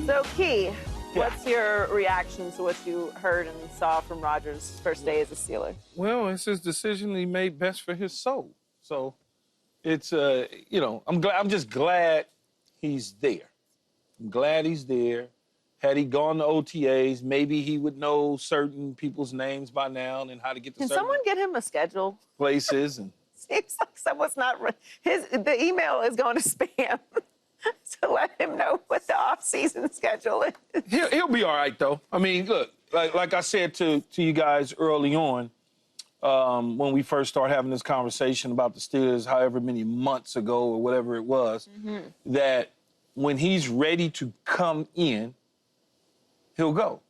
So, Key, what's your reaction to what you heard and saw from Rodgers' first day as a Steeler? Well, it's his decision he made best for his soul. So it's, I'm just glad he's there. I'm glad he's there. Had he gone to OTAs, maybe he would know certain people's names by now and how to get to Can certain someone get him a schedule? places. And Seems like someone's not. The email is going to spam. To let him know what the off-season schedule is. He'll be all right, though. I mean, look, like I said to you guys early on, when we first started having this conversation about the Steelers, however many months ago or whatever it was, that when he's ready to come in, he'll go.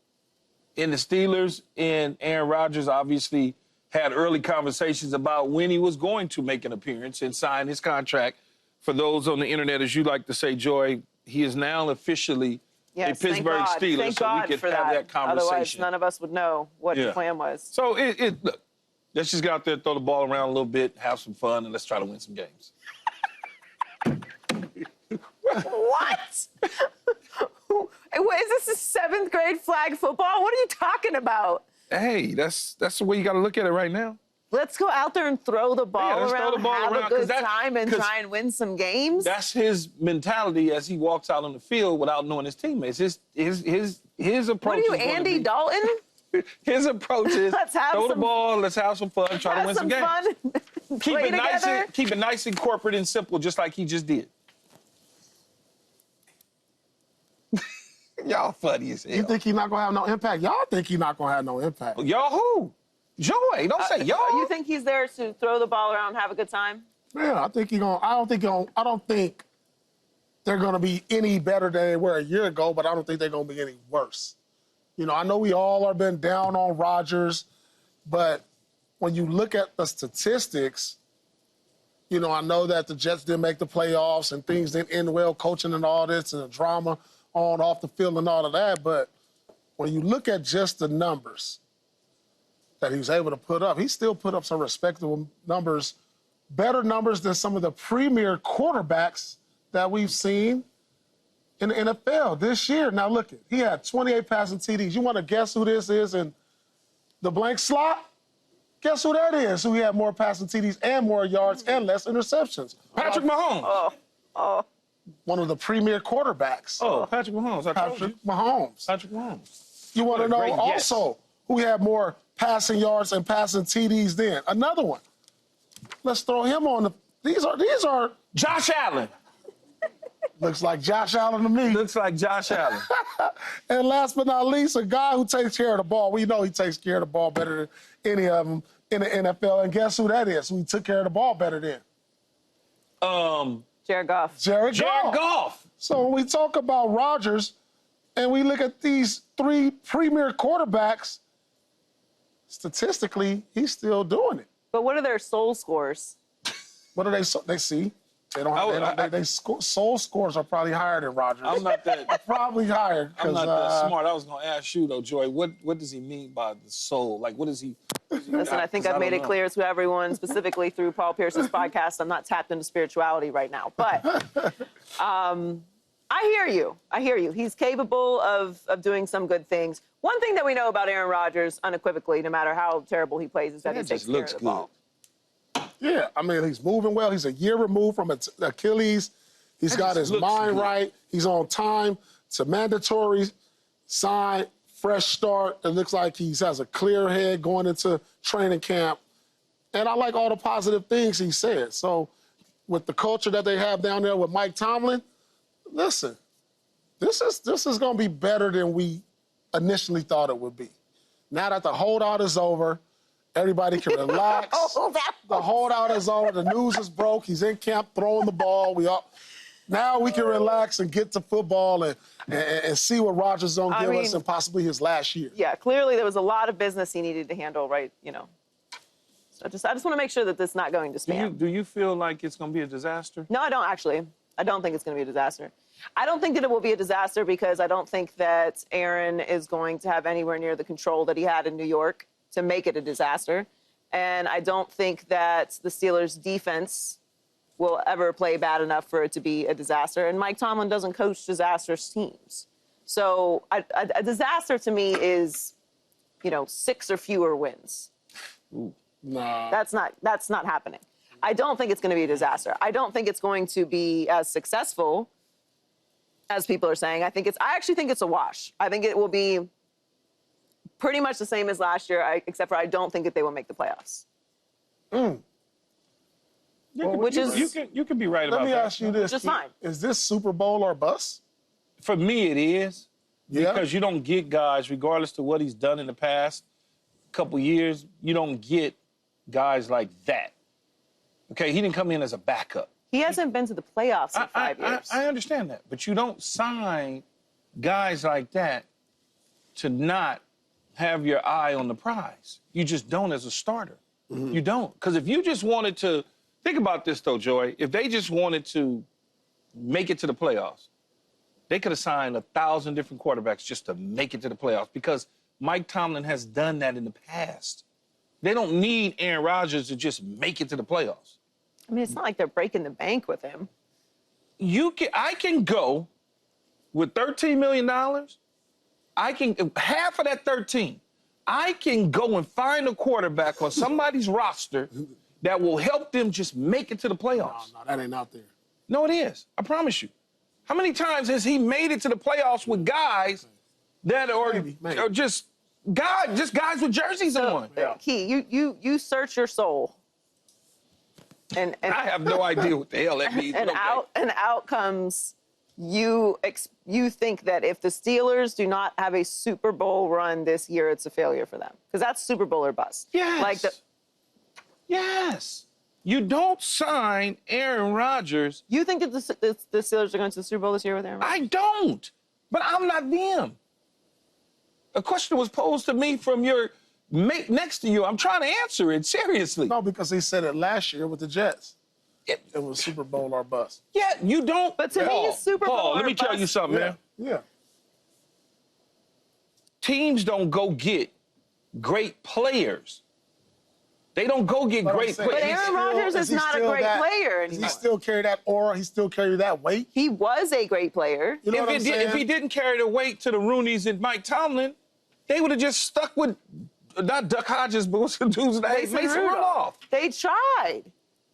And the Steelers and Aaron Rodgers obviously had early conversations about when he was going to make an appearance and sign his contract. For those on the internet, as you like to say, Joy, he is now officially a Pittsburgh Steeler, thank so God we could for have that conversation. Otherwise, none of us would know what the plan was. So, look, let's just get out there, throw the ball around a little bit, have some fun, and let's try to win some games. What? Is this a 7th grade flag football? What are you talking about? Hey, that's the way you got to look at it right now. Let's go out there and throw the ball around, have a good time, and try and win some games. That's his mentality as he walks out on the field without knowing his teammates. His approach. What are you, Andy Dalton? His approach is throw the ball, let's have some fun, try to win some games. Keep it nice and corporate and simple, just like he just did. Y'all funny as hell. You think he's not going to have no impact? Y'all think he's not going to have no impact. Y'all who? Joy, don't say y'all. You think he's there to throw the ball around and have a good time? Yeah, I think he's going to. I don't think they're going to be any better than they were a year ago, but I don't think they're going to be any worse. You know, I know we all have been down on Rodgers, but when you look at the statistics, you know, I know that the Jets didn't make the playoffs and things didn't end well, coaching and all this and the drama on, off the field and all of that, but when you look at just the numbers that he was able to put up, he still put up some respectable numbers, better numbers than some of the premier quarterbacks that we've seen in the NFL this year. Now, look, he had 28 passing TDs. You want to guess who this is in the blank slot? Guess who that is, who had more passing TDs and more yards and less interceptions? Patrick Mahomes. One of the premier quarterbacks. Patrick Mahomes. Patrick Mahomes. Patrick Mahomes. You want to know also who had more passing yards and passing TDs then? Another one. Let's throw him on the. These are Josh Allen. Looks like Josh Allen to me. Looks like Josh Allen. And last but not least, a guy who takes care of the ball. We know he takes care of the ball better than any of them in the NFL. And guess who that is? Who took care of the ball better than? Jared Goff. Jared Goff. So when we talk about Rodgers and we look at these 3 premier quarterbacks, statistically, he's still doing it. But what are their soul scores? What do they see? They don't have. Soul scores are probably higher than Rodgers. I'm not that. Probably higher. I'm not that smart. I was going to ask you though, Joy. What does he mean by the soul? Like, what is he? Listen, I think I've made it clear to everyone, specifically through Paul Pierce's podcast, I'm not tapped into spirituality right now. But I hear you. I hear you. He's capable of doing some good things. One thing that we know about Aaron Rodgers, unequivocally, no matter how terrible he plays, is that he takes care of the ball. Yeah, I mean, he's moving well. He's a year removed from Achilles. He's got his mind right. He's on time. It's a mandatory sign, fresh start. It looks like he has a clear head going into training camp. And I like all the positive things he said. So with the culture that they have down there with Mike Tomlin, listen, this is going to be better than we initially thought it would be. Now that the holdout is over, everybody can relax. The holdout is over. The news is broke. He's in camp throwing the ball. Now we can relax and get to football and see what Rodgers is going to give us in possibly his last year. Yeah, clearly there was a lot of business he needed to handle, right? You know. So I just want to make sure that this is not going to spam. Do you feel like it's going to be a disaster? No, I don't actually. I don't think it's going to be a disaster. I don't think that it will be a disaster because I don't think that Aaron is going to have anywhere near the control that he had in New York to make it a disaster. And I don't think that the Steelers' defense will ever play bad enough for it to be a disaster. And Mike Tomlin doesn't coach disastrous teams. So a disaster to me is, 6 or fewer wins. Nah. That's not happening. I don't think it's going to be a disaster. I don't think it's going to be as successful as people are saying. I actually think it's a wash. I think it will be pretty much the same as last year, except for I don't think that they will make the playoffs. You can be right about that. Let me ask you this. Which is fine. Is this Super Bowl or bust? For me, it is. Yeah. Because you don't get guys, regardless to what he's done in the past couple years, you don't get guys like that. Okay, he didn't come in as a backup. He hasn't been to the playoffs in 5 years. I understand that, but you don't sign guys like that to not have your eye on the prize. You just don't as a starter. You don't. Because if you just wanted to, think about this though, Joy, if they just wanted to make it to the playoffs, they could have signed 1,000 different quarterbacks just to make it to the playoffs because Mike Tomlin has done that in the past. They don't need Aaron Rodgers to just make it to the playoffs. I mean, it's not like they're breaking the bank with him. I can go with $13 million. Half of that 13, I can go and find a quarterback on somebody's roster that will help them just make it to the playoffs. No, that ain't out there. No, it is. I promise you. How many times has he made it to the playoffs with guys that are just guys with jerseys on? Key, you search your soul. And I have no idea what the hell that means. And out comes you think that if the Steelers do not have a Super Bowl run this year, it's a failure for them. Because that's Super Bowl or bust. Yes. Yes. You don't sign Aaron Rodgers. You think that the Steelers are going to the Super Bowl this year with Aaron Rodgers? I don't. But I'm not them. A question was posed to me from your mate next to you. I'm trying to answer it seriously. No, because he said it last year with the Jets. It was Super Bowl or bust. Yeah, you don't. But to me, it's Super Bowl Paul, or let me tell bust. you something, man. Yeah. Teams don't go get great players. They don't go get great players. But Aaron Rodgers is not a great player anymore. Does he still carry that aura? He still carry that weight? He was a great player. You know what I'm saying? If he didn't carry the weight to the Rooneys and Mike Tomlin, they would have just stuck with, not Duck Hodges, but what's the dude's name? Mason Rudolph. They tried.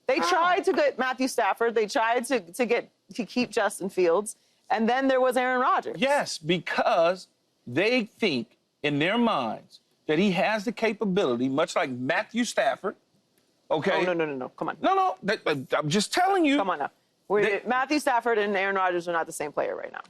They tried to get Matthew Stafford. They tried to keep Justin Fields. And then there was Aaron Rodgers. Yes, because they think in their minds that he has the capability, much like Matthew Stafford, okay? Oh, no. Come on. No. I'm just telling you. Come on now. Matthew Stafford and Aaron Rodgers are not the same player right now.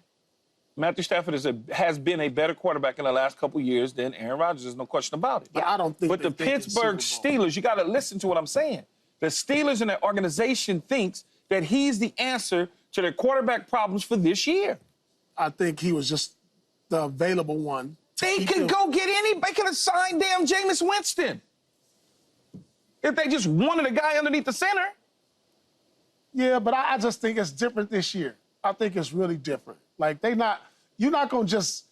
Matthew Stafford has been a better quarterback in the last couple of years than Aaron Rodgers. There's no question about it. But I don't think. But the Pittsburgh Steelers, you got to listen to what I'm saying. The Steelers and their organization thinks that he's the answer to their quarterback problems for this year. I think he was just the available one. They could go get anybody. They could have signed damn Jameis Winston if they just wanted a guy underneath the center. Yeah, but I just think it's different this year. I think it's really different. Like, you're not going to just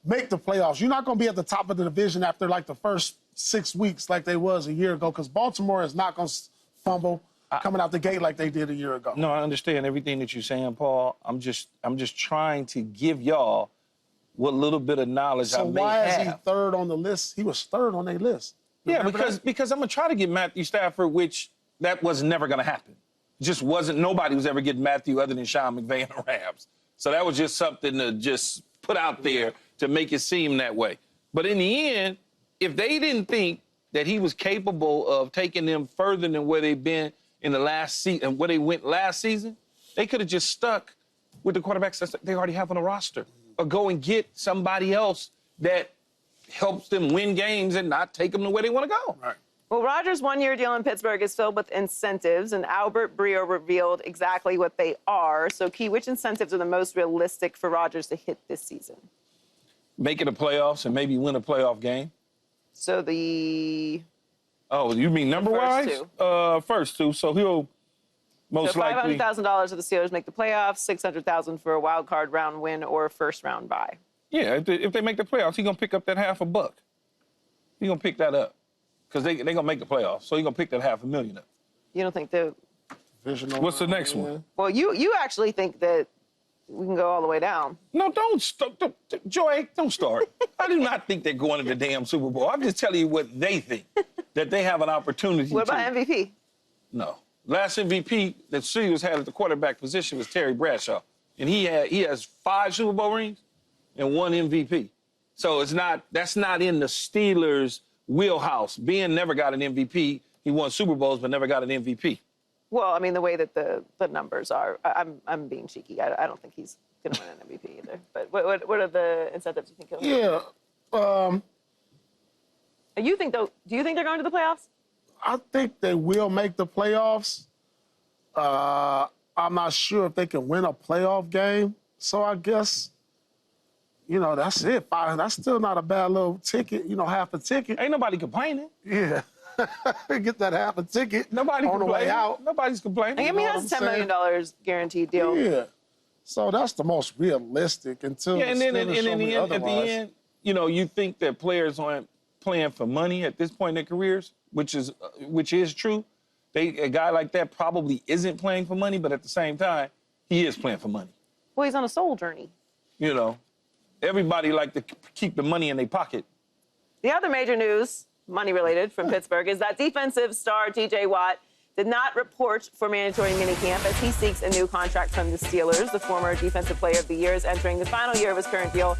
make the playoffs. You're not going to be at the top of the division after, like, the first 6 weeks like they was a year ago because Baltimore is not going to fumble coming out the gate like they did a year ago. No, I understand everything that you're saying, Paul. I'm just trying to give y'all what little bit of knowledge I may have. So why is he third on the list? He was third on their list. Remember because I'm going to try to get Matthew Stafford, which that was never going to happen. Just wasn't, nobody was ever getting Matthew other than Sean McVay and the Rams. So that was just something to just put out there to make it seem that way. But in the end, if they didn't think that he was capable of taking them further than where they've been in the last season and where they went last season, they could have just stuck with the quarterbacks that they already have on the roster or go and get somebody else that helps them win games and not take them to where they want to go. Right. Well, Rodgers' one-year deal in Pittsburgh is filled with incentives, and Albert Breer revealed exactly what they are. So, Key, which incentives are the most realistic for Rodgers to hit this season? Making the playoffs and maybe win a playoff game. So the... Oh, you mean number-wise? First two. So he'll most likely... $500,000 if the Steelers make the playoffs, $600,000 for a wild card round win or a first-round bye. Yeah, if they make the playoffs, he's going to pick up that $500,000. He's going to pick that up because they're going to make the playoffs. So he's going to pick that $500,000 up. You don't think the Divisional What's the round, next yeah. one? Well, you actually think that we can go all the way down. No, don't stop. Joy, don't start. I do not think they're going to the damn Super Bowl. I'm just telling you what they think, that they have an opportunity What to. about MVP? No. Last MVP that Steelers had at the quarterback position was Terry Bradshaw. And he has 5 Super Bowl rings and 1 MVP. So that's not in the Steelers' wheelhouse. Ben never got an MVP. He won Super Bowls but never got an MVP. Well, I mean, the way that the numbers are, I'm being cheeky. I don't think he's going to win an MVP either. But what are the incentives you think he'll win? Yeah. Do you think they're going to the playoffs? I think they will make the playoffs. I'm not sure if they can win a playoff game. So I guess, that's it. That's still not a bad little ticket, half a ticket. Ain't nobody complaining. Yeah. Get that half a ticket Nobody on the way complaining. out. Nobody's complaining. I mean, he has a $10 million guaranteed deal. Yeah. So that's the most realistic until Yeah, and then Steelers show me at the otherwise. end, you think that players aren't playing for money at this point in their careers, which is true. A guy like that probably isn't playing for money, but at the same time, he is playing for money. Well, he's on a soul journey. Everybody like to keep the money in their pocket. The other major news, money-related, from Pittsburgh is that defensive star T.J. Watt did not report for mandatory minicamp as he seeks a new contract from the Steelers. The former Defensive Player of the Year is entering the final year of his current deal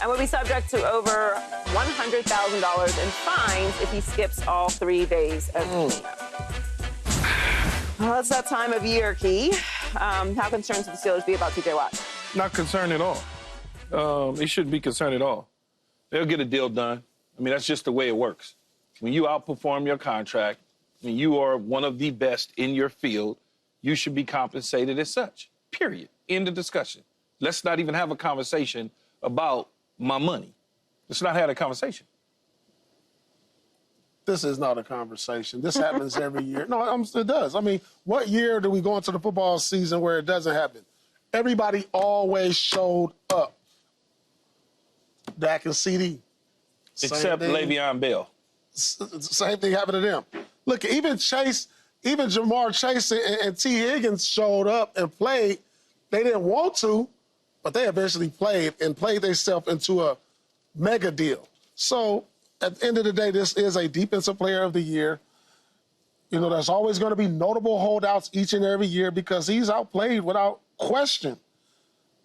and will be subject to over $100,000 in fines if he skips all 3 days of camp. Well, it's that time of year, Key. How concerned should the Steelers be about T.J. Watt? Not concerned at all. They shouldn't be concerned at all. They'll get a deal done. I mean, that's just the way it works. When you outperform your contract, when you are one of the best in your field, you should be compensated as such. Period. End of discussion. Let's not even have a conversation about my money. Let's not have a conversation. This is not a conversation. This happens every year. No, it does. I mean, what year do we go into the football season where it doesn't happen? Everybody always showed up. Dak and CD. Except Le'Veon Bell. Same thing happened to them. Look, even Jamar Chase and T. Higgins showed up and played. They didn't want to, but they eventually played themselves into a mega deal. So at the end of the day, this is a Defensive Player of the Year. There's always going to be notable holdouts each and every year because he's outplayed without question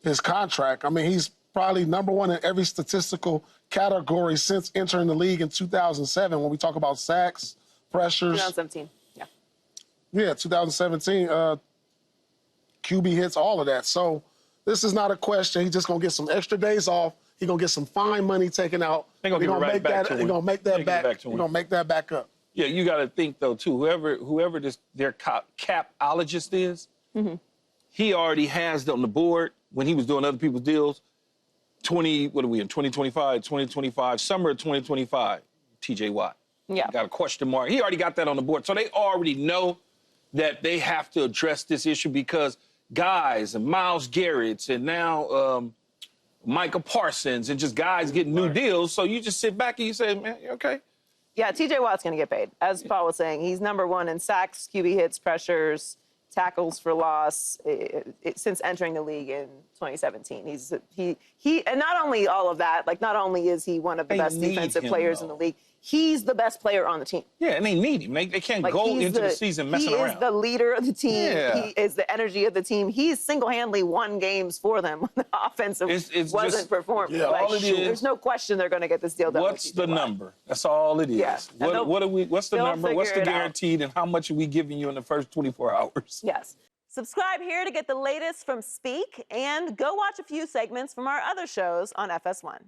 his contract. I mean, he's probably #1 in every statistical category since entering the league in 2007 when we talk about sacks, pressures. 2017, yeah. Yeah, 2017, QB hits, all of that. So this is not a question. He's just going to get some extra days off. He's going to get some fine money taken out. They're going to give it right back to him. He's going to make that back. He's going to make that back up. Yeah, you got to think, though, too, whoever their capologist is, he already has on the board when he was doing other people's deals, 2025, summer of 2025, T.J. Watt. Yeah. Got a question mark. He already got that on the board. So they already know that they have to address this issue because guys and Myles Garrett's and now Micah Parsons and just guys getting new deals. So you just sit back and you say, man, you okay? Yeah, T.J. Watt's going to get paid. As Paul was saying, he's #1 in sacks, QB hits, pressures, tackles for loss since entering the league in 2017. And not only all of that, not only is he one of the best defensive players in the league, he's the best player on the team. Yeah, and they need him. They can't go into the season messing around. He is the leader of the team. Yeah. He is the energy of the team. He's single-handedly won games for them when the offensive wasn't performing. Yeah, all it is, there's no question they're going to get this deal done. What's the number? That's all it is. Yeah. What's the number? What's the figure it out. guaranteed? And how much are we giving you in the first 24 hours? Yes. Subscribe here to get the latest from Speak and go watch a few segments from our other shows on FS1.